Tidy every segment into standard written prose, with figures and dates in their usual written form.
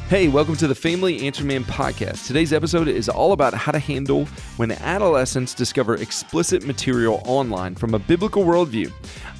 Hey, welcome to the Family Answer Man podcast. Today's episode is all about how to handle when adolescents discover explicit material online from a biblical worldview.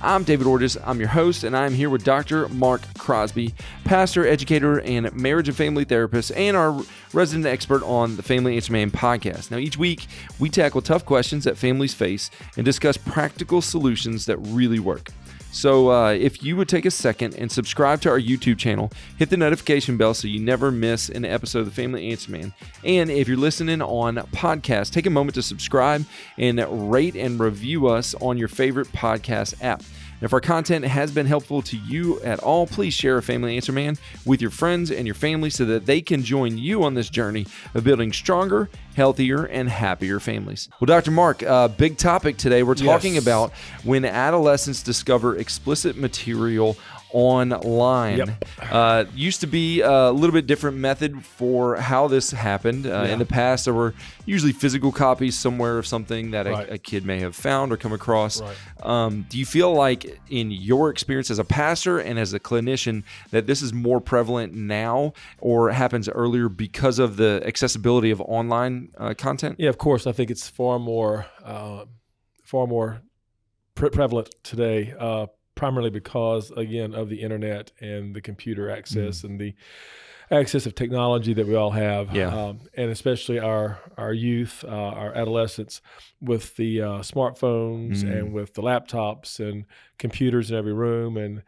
I'm David Orges, I'm your host, and I'm here with Dr. Mark Crosby, pastor, educator, and marriage and family therapist, and our resident expert on the Family Answer Man podcast. Now, each week, we tackle tough questions that families face and discuss practical solutions that really work. So if you would take a second and subscribe to our YouTube channel, hit the notification bell so you never miss an episode of the Family Answer Man. And if you're listening on podcast, take a moment to subscribe and rate and review us on your favorite podcast app. And if our content has been helpful to you at all, please share a Family Answer Man with your friends and your family so that they can join you on this journey of building stronger, healthier, and happier families. Well, Dr. Mark, big topic today. We're talking about when adolescents discover explicit material online. Used to be a little bit different method for how this happened. In the past, there were usually physical copies somewhere of something that a kid may have found or come across. Do you feel like in your experience as a pastor and as a clinician that this is more prevalent now or happens earlier because of the accessibility of online content? Yeah, of course. I think it's far more prevalent today. Primarily because, again, of the internet and the computer access and the access of technology that we all have, and especially our youth, our adolescents, with the smartphones and with the laptops and computers in every room, and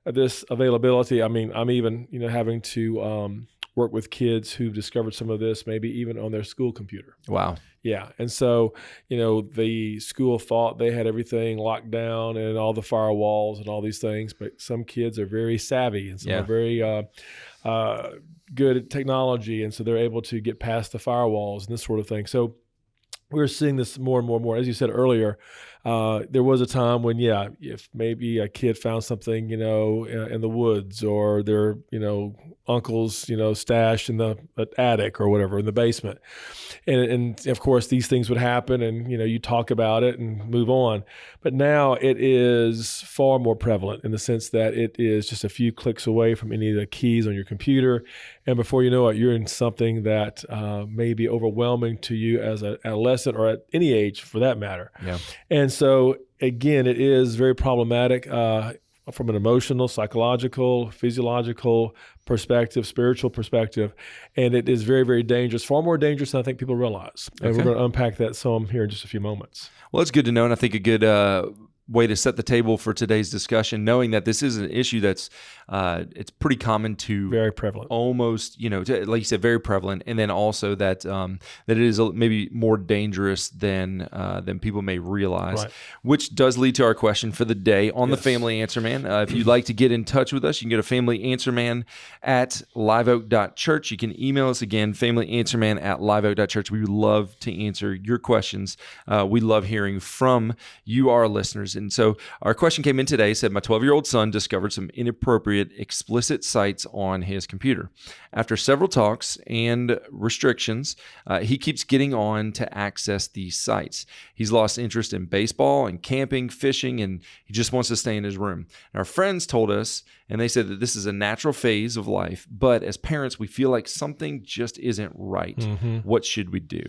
this availability. I mean, I'm even having to work with kids who've discovered some of this, maybe even on their school computer. Wow. Yeah. And so, the school thought they had everything locked down and all the firewalls and all these things, but some kids are very savvy and some are very good at technology. And so they're able to get past the firewalls and this sort of thing. So we're seeing this more and more and more. As you said earlier, there was a time when, if maybe a kid found something, in the woods or their, uncle's, stash in the attic or whatever, in the basement. And of course, these things would happen and, you talk about it and move on. But now it is far more prevalent in the sense that it is just a few clicks away from any of the keys on your computer. And before you know it, you're in something that may be overwhelming to you as an adolescent or at any age for that matter. Yeah. And so, again, it is very problematic from an emotional, psychological, physiological perspective, spiritual perspective. And it is very, very dangerous, far more dangerous than I think people realize. And we're going to unpack that some here in just a few moments. Well, it's good to know, and I think a good way to set the table for today's discussion, knowing that this is an issue that's it's pretty common to very prevalent, almost like you said, very prevalent, and then also that that it is maybe more dangerous than people may realize, which does lead to our question for the day on the Family Answer Man. If you'd like to get in touch with us, you can go to familyanswerman@liveoak.church. You can email us again, familyanswerman@liveoak.church. We would love to answer your questions. We love hearing from you, our listeners. And so our question came in today, said, my 12-year-old son discovered some inappropriate explicit sites on his computer. After several talks and restrictions, he keeps getting on to access these sites. He's lost interest in baseball and camping, fishing, and he just wants to stay in his room. And our friends told us, and they said that this is a natural phase of life, but as parents, we feel like something just isn't right. What should we do?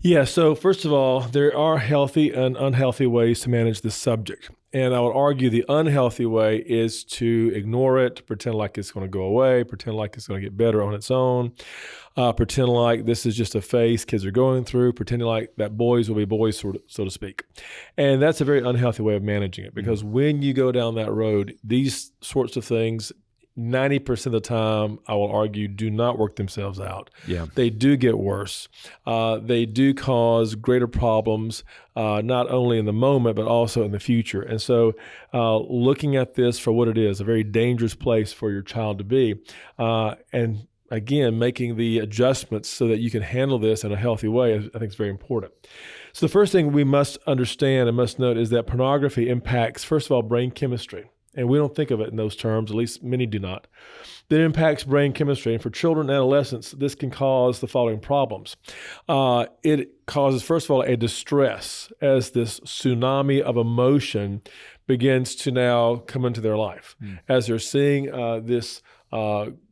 Yeah, so first of all, there are healthy and unhealthy ways to manage this subject. And I would argue the unhealthy way is to ignore it, pretend like it's going to go away, pretend like it's going to get better on its own, pretend like this is just a phase kids are going through, pretending like that boys will be boys, so to speak. And that's a very unhealthy way of managing it, because when you go down that road, these sorts of things 90% of the time, I will argue, do not work themselves out. Yeah. They do get worse. They do cause greater problems, not only in the moment, but also in the future. And so looking at this for what it is, a very dangerous place for your child to be, and again, making the adjustments so that you can handle this in a healthy way, I think is very important. So the first thing we must understand and must note is that pornography impacts, first of all, brain chemistry. And we don't think of it in those terms, at least many do not. That impacts brain chemistry. And for children and adolescents, this can cause the following problems. It causes, first of all, a distress as this tsunami of emotion begins to now come into their life as they're seeing this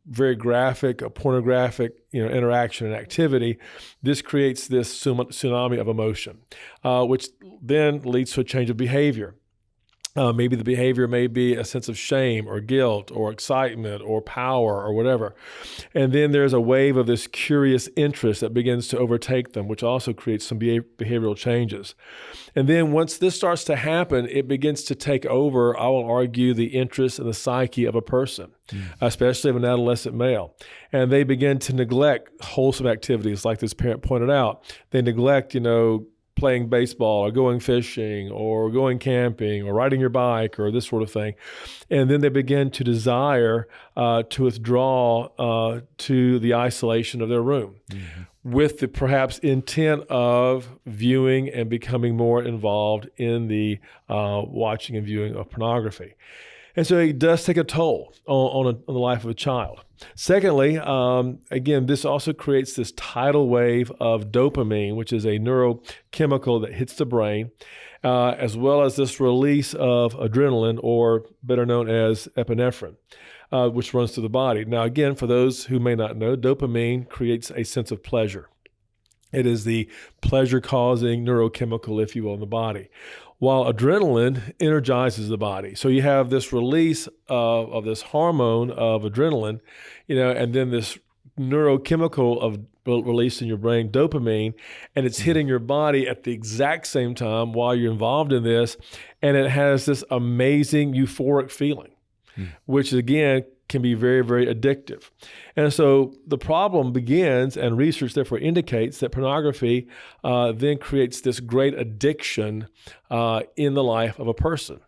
very graphic, pornographic, interaction and activity. This creates this tsunami of emotion, which then leads to a change of behavior. Maybe the behavior may be a sense of shame or guilt or excitement or power or whatever. And then there's a wave of this curious interest that begins to overtake them, which also creates some behavioral changes. And then once this starts to happen, it begins to take over, I will argue, the interest and the psyche of a person, especially of an adolescent male. And they begin to neglect wholesome activities like this parent pointed out. They neglect, playing baseball or going fishing or going camping or riding your bike or this sort of thing. And then they begin to desire to withdraw to the isolation of their room with the perhaps intent of viewing and becoming more involved in the watching and viewing of pornography. And so it does take a toll on the life of a child. Secondly, again, this also creates this tidal wave of dopamine, which is a neurochemical that hits the brain, as well as this release of adrenaline, or better known as epinephrine, which runs through the body. Now, again, for those who may not know, dopamine creates a sense of pleasure. It is the pleasure-causing neurochemical, if you will, in the body, while adrenaline energizes the body. So you have this release of this hormone of adrenaline, and then this neurochemical of release in your brain, dopamine, and it's hitting your body at the exact same time while you're involved in this, and it has this amazing euphoric feeling, which again can be very, very addictive. And so the problem begins, and research therefore indicates that pornography then creates this great addiction in the life of a person,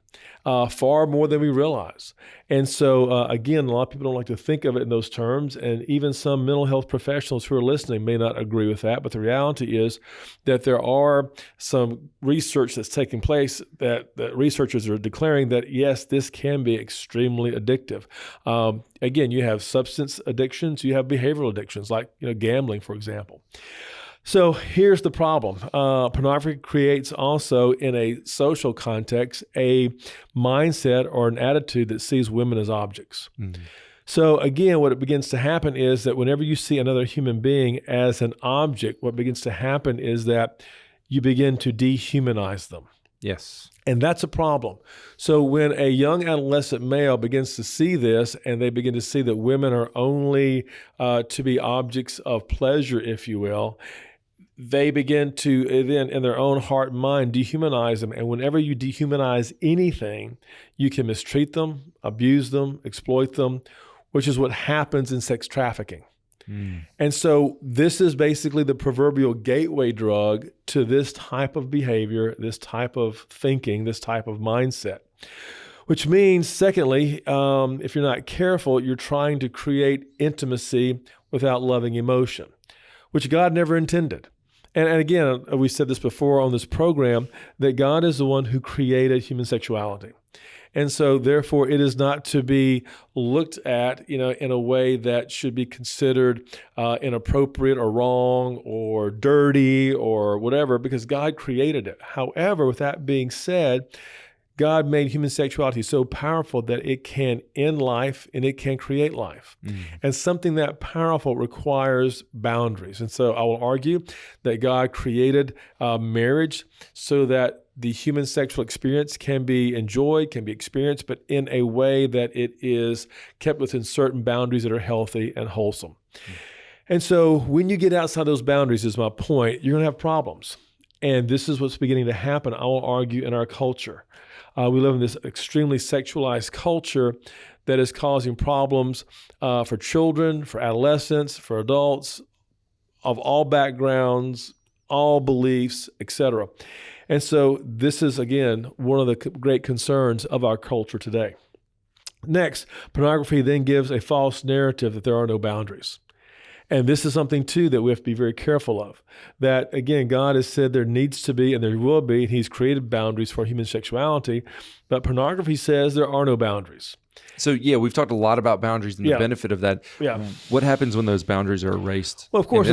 far more than we realize. And so again, a lot of people don't like to think of it in those terms, and even some mental health professionals who are listening may not agree with that, but the reality is that there are some research that's taking place that researchers are declaring that, yes, this can be extremely addictive. Again, you have substance addictions, you have behavioral addictions, like gambling, for example. So here's the problem. Pornography creates also, in a social context, a mindset or an attitude that sees women as objects. So again, what it begins to happen is that whenever you see another human being as an object, what begins to happen is that you begin to dehumanize them. Yes. And that's a problem. So when a young adolescent male begins to see this, and they begin to see that women are only to be objects of pleasure, if you will, they begin to then, in their own heart and mind, dehumanize them. And whenever you dehumanize anything, you can mistreat them, abuse them, exploit them, which is what happens in sex trafficking. And so this is basically the proverbial gateway drug to this type of behavior, this type of thinking, this type of mindset. Which means, secondly, if you're not careful, you're trying to create intimacy without loving emotion, which God never intended. And again, we said this before on this program, that God is the one who created human sexuality. And so therefore it is not to be looked at, in a way that should be considered inappropriate or wrong or dirty or whatever, because God created it. However, with that being said, God made human sexuality so powerful that it can end life and it can create life. And something that powerful requires boundaries. And so I will argue that God created marriage so that the human sexual experience can be enjoyed, can be experienced, but in a way that it is kept within certain boundaries that are healthy and wholesome. And so when you get outside those boundaries, is my point, you're going to have problems. And this is what's beginning to happen, I will argue, in our culture. We live in this extremely sexualized culture that is causing problems for children, for adolescents, for adults of all backgrounds, all beliefs, etc. And so this is, again, one of the great concerns of our culture today. Next, pornography then gives a false narrative that there are no boundaries. And this is something, too, that we have to be very careful of. That, again, God has said there needs to be and there will be, and He's created boundaries for human sexuality, but pornography says there are no boundaries. So, we've talked a lot about boundaries and the benefit of that. What happens when those boundaries are erased? Well, of course,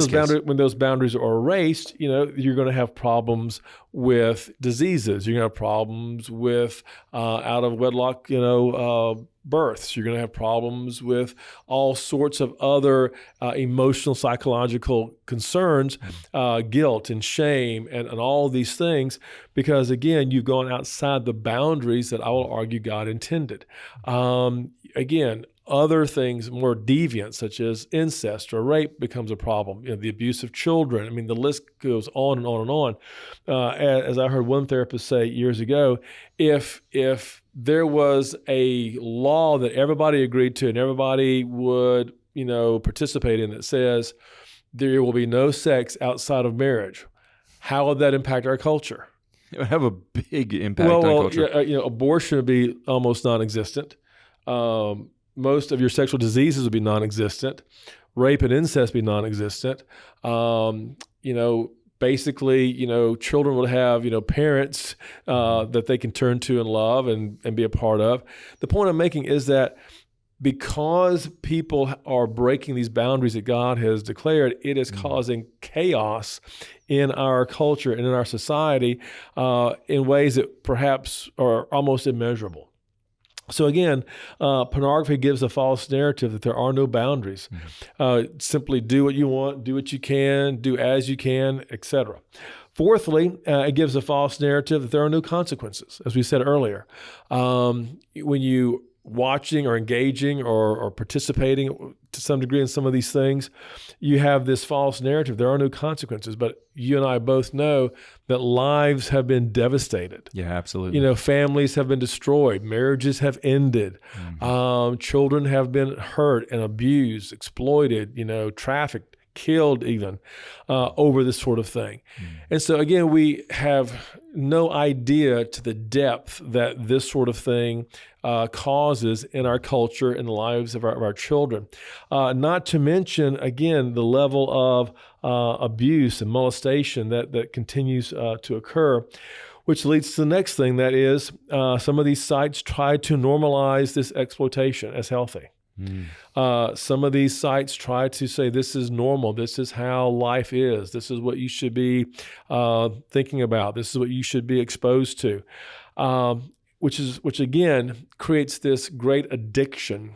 when those boundaries are erased, you're going to have problems with diseases. You're going to have problems with out of wedlock, births. You're going to have problems with all sorts of other emotional, psychological concerns, guilt and shame, and all these things, because again, you've gone outside the boundaries that I will argue God intended. Again, other things more deviant, such as incest or rape, becomes a problem. The abuse of children. I mean, the list goes on and on and on. As I heard one therapist say years ago, if there was a law that everybody agreed to and everybody would, participate in that says there will be no sex outside of marriage, how would that impact our culture? It would have a big impact on culture. Yeah, abortion would be almost non-existent. Most of your sexual diseases would be non-existent. Rape and incest would be non-existent. Basically, children would have, parents that they can turn to and love and be a part of. The point I'm making is that because people are breaking these boundaries that God has declared, it is causing chaos in our culture and in our society in ways that perhaps are almost immeasurable. So again, pornography gives a false narrative that there are no boundaries. Simply do what you want, do what you can, do as you can, etc. Fourthly, it gives a false narrative that there are no consequences, as we said earlier. When you watching or engaging or participating to some degree in some of these things, you have this false narrative. There are no consequences, but you and I both know that lives have been devastated. Yeah, absolutely. Families have been destroyed. Marriages have ended. Children have been hurt and abused, exploited, trafficked, killed even over this sort of thing. And so again, we have no idea to the depth that this sort of thing causes in our culture and the lives of our children. Not to mention, again, the level of abuse and molestation that continues to occur, which leads to the next thing, that is some of these sites try to normalize this exploitation as healthy. Some of these sites try to say this is normal, this is how life is, this is what you should be thinking about, this is what you should be exposed to, which again creates this great addiction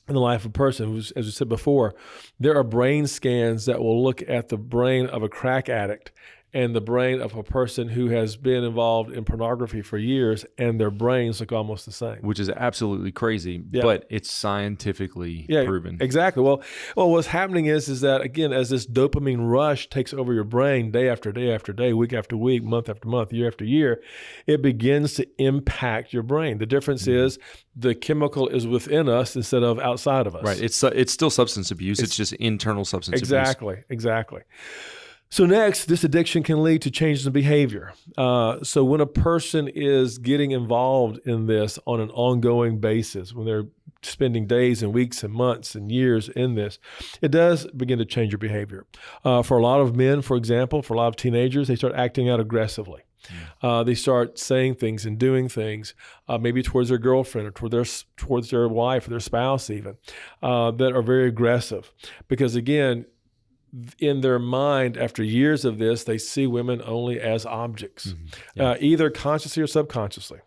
in the life of a person. As we said before, there are brain scans that will look at the brain of a crack addict and the brain of a person who has been involved in pornography for years, and their brains look almost the same. Which is absolutely crazy, but it's scientifically proven. Exactly. Well, what's happening is that, again, as this dopamine rush takes over your brain day after day after day, week after week, month after month, year after year, it begins to impact your brain. The difference is the chemical is within us instead of outside of us. Right. It's still substance abuse. It's just internal substance abuse. Exactly. So next, this addiction can lead to changes in behavior. So when a person is getting involved in this on an ongoing basis, when they're spending days and weeks and months and years in this, it does begin to change your behavior. For a lot of men, for example, for a lot of teenagers, they start acting out aggressively. They start saying things and doing things, maybe towards their girlfriend or towards their wife or their spouse even, that are very aggressive. Because again, in their mind, after years of this, they see women only as objects, either consciously or subconsciously.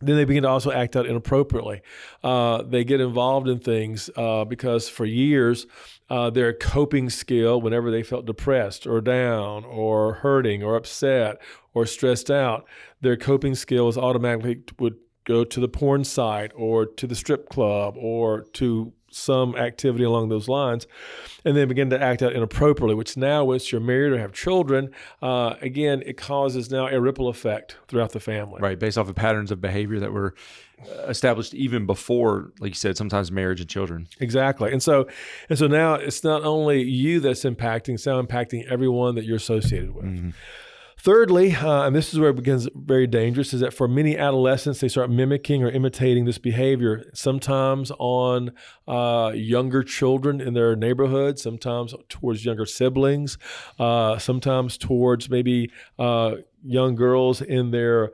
Then they begin to also act out inappropriately. They get involved in things because for years, their coping skill, whenever they felt depressed or down or hurting or upset or stressed out, their coping skills automatically would go to the porn site or to the strip club or to some activity along those lines, and then begin to act out inappropriately, which now, once you're married or have children, again, it causes now a ripple effect throughout the family. Right, based off of patterns of behavior that were established even before, like you said, sometimes marriage and children. Exactly. And so now it's not only you that's impacting, it's now impacting everyone that you're associated with. Thirdly, and this is where it becomes very dangerous, is that for many adolescents, they start mimicking or imitating this behavior, sometimes on younger children in their neighborhood, sometimes towards younger siblings, sometimes towards maybe young girls in their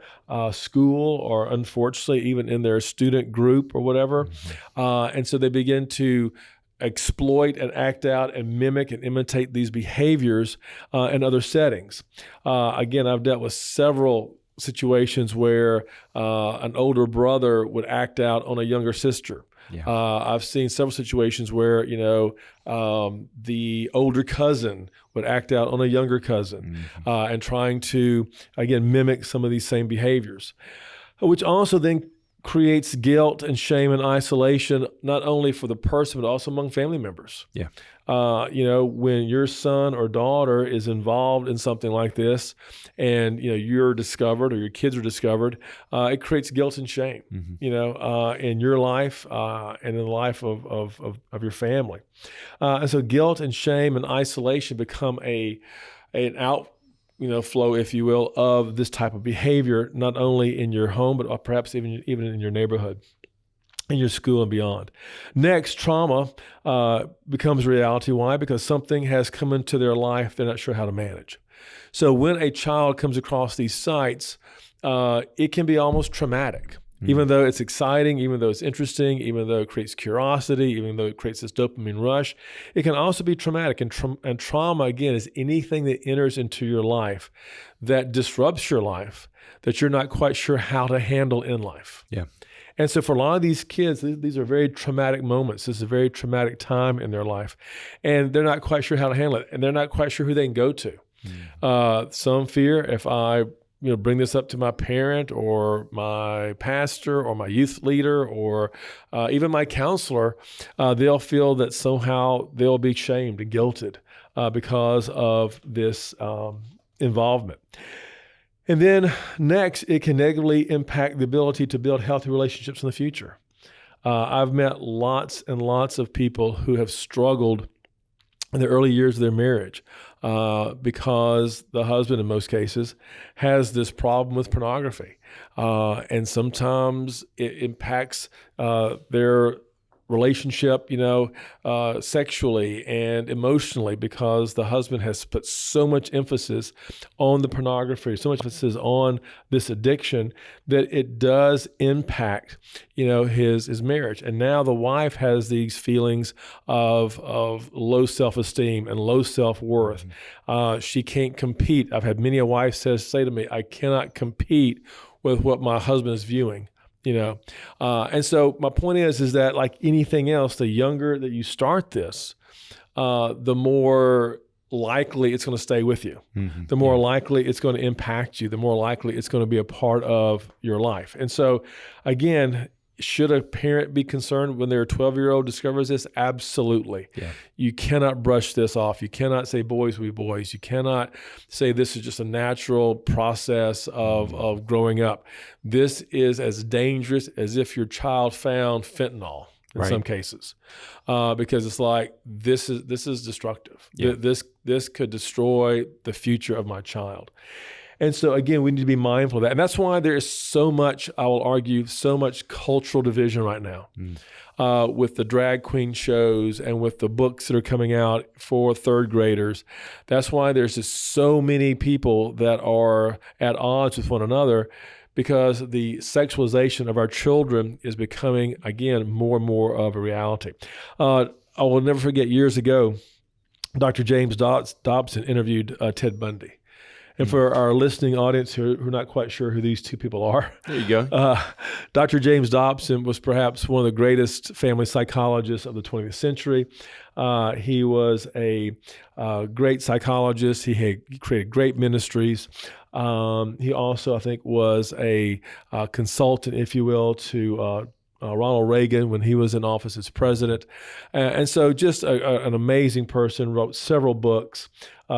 school, or unfortunately even in their student group or whatever. And so they begin to exploit and act out and mimic and imitate these behaviors in other settings. Again, I've dealt with several situations where an older brother would act out on a younger sister. Yeah. I've seen several situations where, the older cousin would act out on a younger cousin, and trying to, again, mimic some of these same behaviors, which also then creates guilt and shame and isolation, not only for the person, but also among family members. Yeah. When your son or daughter is involved in something like this and, you're discovered or your kids are discovered, it creates guilt and shame, in your life and in the life of your family. And so guilt and shame and isolation become an flow, if you will, of this type of behavior, not only in your home, but perhaps even in your neighborhood, in your school and beyond. Next, trauma becomes reality. Why? Because something has come into their life they're not sure how to manage. So when a child comes across these sites, it can be almost traumatic. Even though it's exciting, even though it's interesting, even though it creates curiosity, even though it creates this dopamine rush, it can also be traumatic. And trauma, again, is anything that enters into your life that disrupts your life, that you're not quite sure how to handle in life. Yeah. And so for a lot of these kids, these are very traumatic moments. This is a very traumatic time in their life. And they're not quite sure how to handle it. And they're not quite sure who they can go to. Some fear, if I bring this up to my parent or my pastor or my youth leader or even my counselor, they'll feel that somehow they'll be shamed and guilted because of this involvement. And then next, it can negatively impact the ability to build healthy relationships in the future. I've met lots and lots of people who have struggled in the early years of their marriage because the husband, in most cases, has this problem with pornography. And sometimes it impacts their relationship, sexually and emotionally, because the husband has put so much emphasis on the pornography, so much emphasis on this addiction, that it does impact, his marriage. And now the wife has these feelings of low self-esteem and low self-worth. She can't compete. I've had many a wife say to me, I cannot compete with what my husband is viewing. And so my point is that, like anything else, the younger that you start this, the more likely it's going to stay with you. The more likely it's going to impact you. The more likely it's going to be a part of your life. And so, again, should a parent be concerned when their 12-year-old discovers this? Absolutely. Yeah. You cannot brush this off. You cannot say boys will be boys. You cannot say this is just a natural process of growing up. This is as dangerous as if your child found fentanyl in some cases, because it's like this is destructive. Yeah. This could destroy the future of my child. And so, again, we need to be mindful of that. And that's why there is so much, I will argue, so much cultural division right now with the drag queen shows and with the books that are coming out for third graders. That's why there's just so many people that are at odds with one another, because the sexualization of our children is becoming, again, more and more of a reality. I will never forget, years ago, Dr. James Dobson interviewed Ted Bundy. And for our listening audience who are not quite sure who these two people are, there you go. Dr. James Dobson was perhaps one of the greatest family psychologists of the 20th century. He was a great psychologist. He had created great ministries. He also, I think, was a consultant, if you will, to Ronald Reagan when he was in office as president. And so just an amazing person, wrote several books,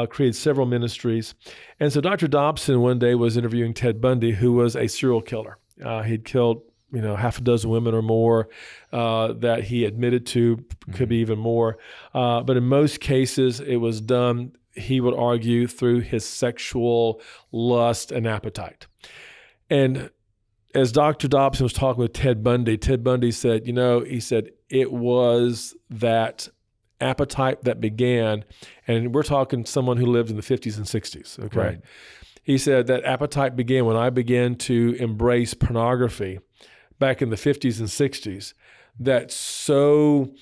created several ministries. And so Dr. Dobson one day was interviewing Ted Bundy, who was a serial killer. He'd killed half a dozen women or more that he admitted to, could be even more. But in most cases, it was done, he would argue, through his sexual lust and appetite. And as Dr. Dobson was talking with Ted Bundy said, he said it was that appetite that began, and we're talking someone who lived in the 50s and 60s, okay? Right. He said that appetite began when I began to embrace pornography back in the 50s and 60s, that so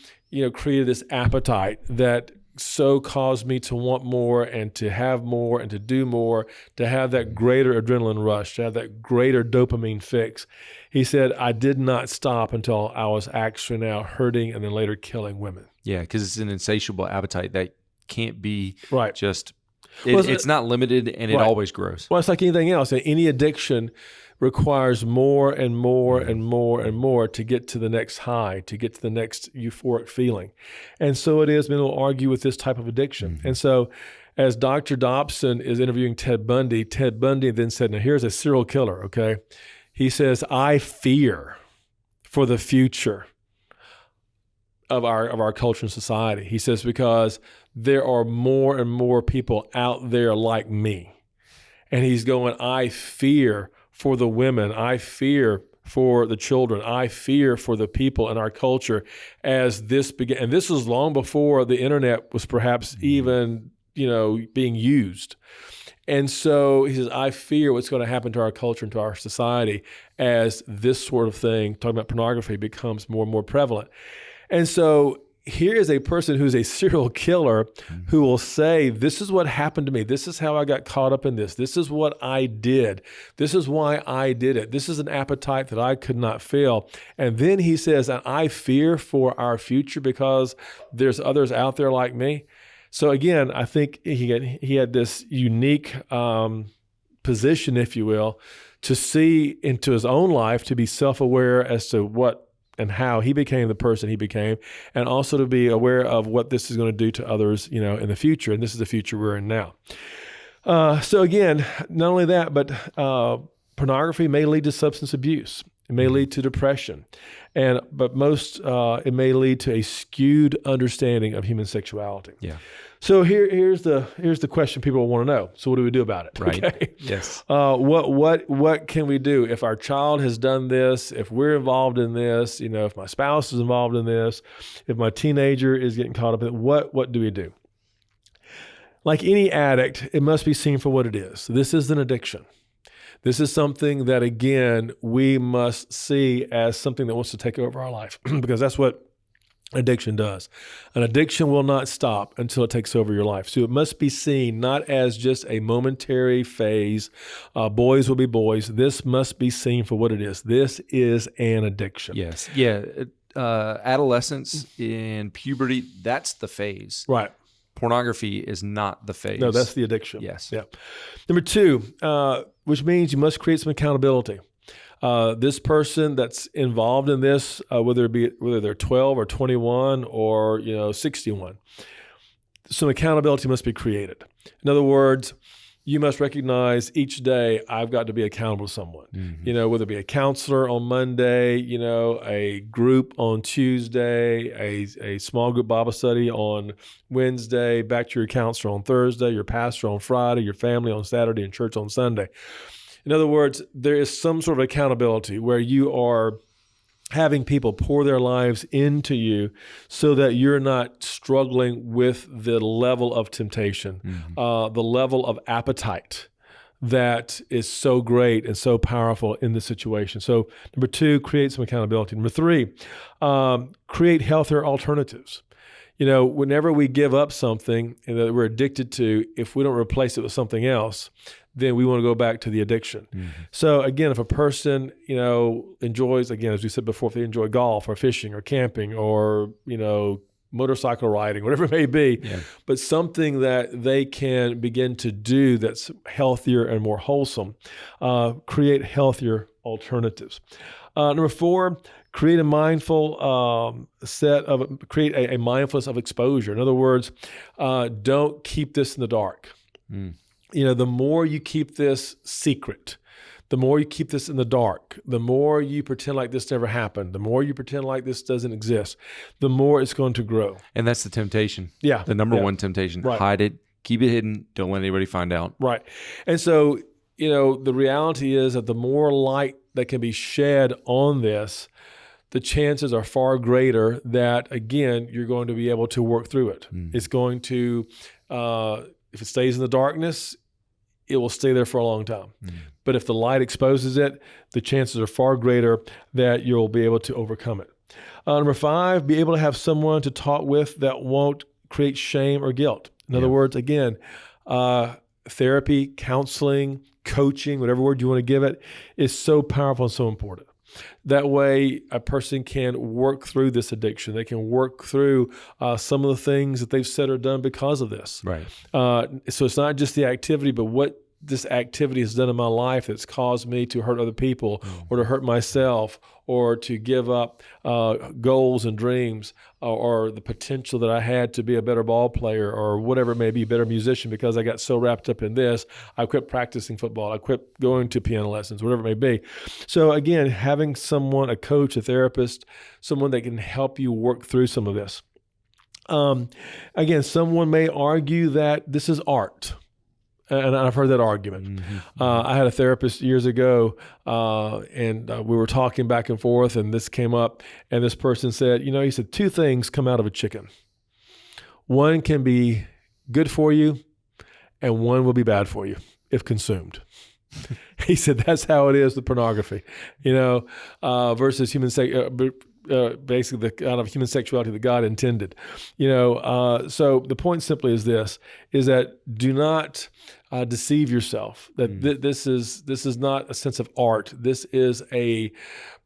created this appetite that so caused me to want more and to have more and to do more, to have that greater adrenaline rush, to have that greater dopamine fix. He said, I did not stop until I was actually now hurting and then later killing women. Yeah, because it's an insatiable appetite that can't be just, it's not limited, and it always grows. Well, it's like anything else. Any addiction requires more and more and more and more to get to the next high, to get to the next euphoric feeling. And so it is, men will argue with this type of addiction. And so as Dr. Dobson is interviewing Ted Bundy then said, now here's a serial killer, okay? He says, I fear for the future of our culture and society. He says, because there are more and more people out there like me. And he's going, I fear for the women, I fear for the children, I fear for the people in our culture as this began. And this was long before the internet was perhaps even, being used. And so he says, I fear what's going to happen to our culture and to our society as this sort of thing, talking about pornography, becomes more and more prevalent. And so here is a person who's a serial killer who will say, this is what happened to me. This is how I got caught up in this. This is what I did. This is why I did it. This is an appetite that I could not fill. And then he says, and I fear for our future because there's others out there like me. So again, I think he had this unique position, if you will, to see into his own life, to be self-aware as to what and how he became the person he became, and also to be aware of what this is going to do to others, in the future. And this is the future we're in now. So again, not only that, but pornography may lead to substance abuse. It may lead to depression, but most it may lead to a skewed understanding of human sexuality. Yeah. So here's the question people want to know. So what do we do about it? Right. Okay? Yes. What can we do if our child has done this? If we're involved in this? If my spouse is involved in this? If my teenager is getting caught up in it? What do we do? Like any addict, it must be seen for what it is. This is an addiction. This is something that, again, we must see as something that wants to take over our life, because that's what addiction does. An addiction will not stop until it takes over your life. So it must be seen not as just a momentary phase. Boys will be boys. This must be seen for what it is. This is an addiction. Yes. Yeah. Adolescence in puberty, that's the phase. Right. Pornography is not the phase. No, that's the addiction. Yes. Yeah. Number two, which means you must create some accountability. This person that's involved in this, whether they're 12 or 21 or 61, some accountability must be created. In other words, you must recognize each day I've got to be accountable to someone. Mm-hmm. Whether it be a counselor on Monday, a group on Tuesday, a small group Bible study on Wednesday, back to your counselor on Thursday, your pastor on Friday, your family on Saturday, and church on Sunday. In other words, there is some sort of accountability where you are having people pour their lives into you so that you're not struggling with the level of temptation, the level of appetite that is so great and so powerful in this situation. So number two, create some accountability. Number three, create healthier alternatives. Whenever we give up something that we're addicted to, if we don't replace it with something else, then we want to go back to the addiction. Mm-hmm. So again, if a person, enjoys, again, as we said before, if they enjoy golf or fishing or camping or, motorcycle riding, whatever it may be, but something that they can begin to do that's healthier and more wholesome, create healthier alternatives. Number four, create a mindful create a mindfulness of exposure. In other words, don't keep this in the dark. The more you keep this secret, the more you keep this in the dark, the more you pretend like this never happened, the more you pretend like this doesn't exist, the more it's going to grow. And that's the temptation. Yeah. The number one temptation. Right. Hide it, keep it hidden, don't let anybody find out. Right. And so, the reality is that the more light that can be shed on this, the chances are far greater that, again, you're going to be able to work through it. It's going to, if it stays in the darkness, it will stay there for a long time. But if the light exposes it, the chances are far greater that you'll be able to overcome it. Number 5, be able to have someone to talk with that won't create shame or guilt. In other words, again, therapy, counseling, coaching, whatever word you want to give it, is so powerful and so important. That way, a person can work through this addiction. They can work through some of the things that they've said or done because of this. Right. So it's not just the activity, but what this activity has done in my life that's caused me to hurt other people or to hurt myself or to give up goals and dreams or the potential that I had to be a better ball player or whatever it may be, a better musician, because I got so wrapped up in this. I quit practicing football. I quit going to piano lessons, whatever it may be. So again, having someone, a coach, a therapist, someone that can help you work through some of this. Again, someone may argue that this is art. And I've heard that argument. I had a therapist years ago, and we were talking back and forth, and this came up, and this person said, he said, 2 things come out of a chicken. One can be good for you, and one will be bad for you if consumed. He said that's how it is with pornography, versus basically the kind of human sexuality that God intended. So the point simply is this, is that do not deceive yourself that this is not a sense of art. This is a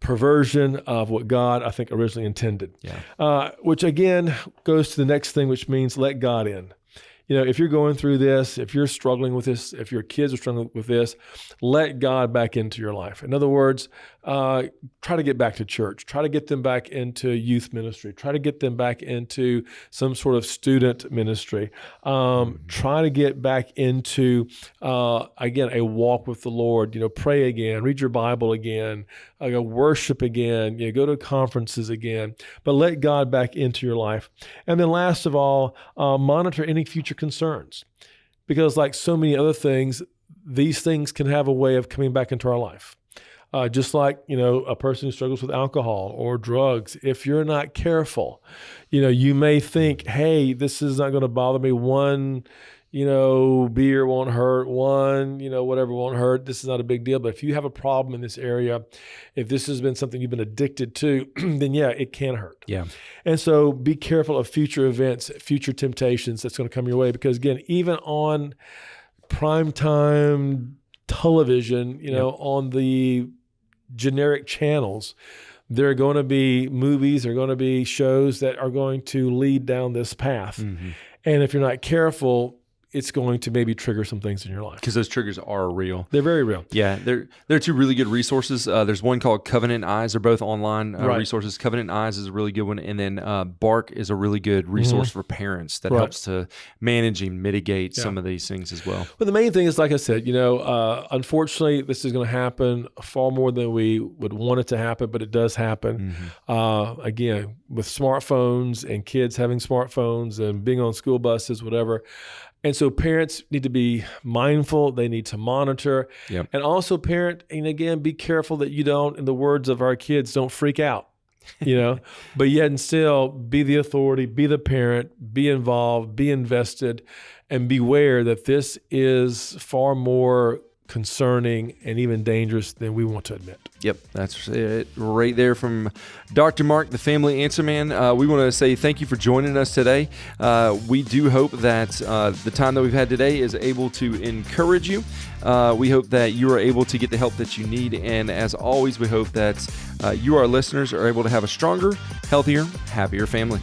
perversion of what God, I think, originally intended. Which again goes to the next thing, which means let God in. If you're going through this, if you're struggling with this, if your kids are struggling with this, let God back into your life. In other words, try to get back to church. Try to get them back into youth ministry. Try to get them back into some sort of student ministry. Try to get back into, again, a walk with the Lord. Pray again, read your Bible again, worship again, go to conferences again. But let God back into your life. And then last of all, monitor any future concerns. Because like so many other things, these things can have a way of coming back into our life. Just like, a person who struggles with alcohol or drugs, if you're not careful, you may think, hey, this is not going to bother me. One, beer won't hurt. One, whatever won't hurt. This is not a big deal. But if you have a problem in this area, if this has been something you've been addicted to, then it can hurt. Yeah. And so be careful of future events, future temptations that's going to come your way. Because again, even on primetime television, on the generic channels, there are going to be movies, there are going to be shows that are going to lead down this path. And if you're not careful, it's going to maybe trigger some things in your life. Because those triggers are real. They're very real. Yeah, they're 2 really good resources. There's one called Covenant Eyes. They're both online resources. Covenant Eyes is a really good one. And then Bark is a really good resource for parents that helps to manage and mitigate some of these things as well. But the main thing is, like I said, unfortunately, this is going to happen far more than we would want it to happen, but it does happen. Again, with smartphones and kids having smartphones and being on school buses, whatever. And so parents need to be mindful. They need to monitor. And also and again, be careful that you don't, in the words of our kids, don't freak out, but yet and still be the authority, be the parent, be involved, be invested, and beware that this is far more concerning and even dangerous than we want to admit. Yep, that's it right there from Dr. Mark, the Family Answer Man. We want to say thank you for joining us today. We do hope that the time that we've had today is able to encourage you. We hope that you are able to get the help that you need. And as always, we hope that you, our listeners, are able to have a stronger, healthier, happier family.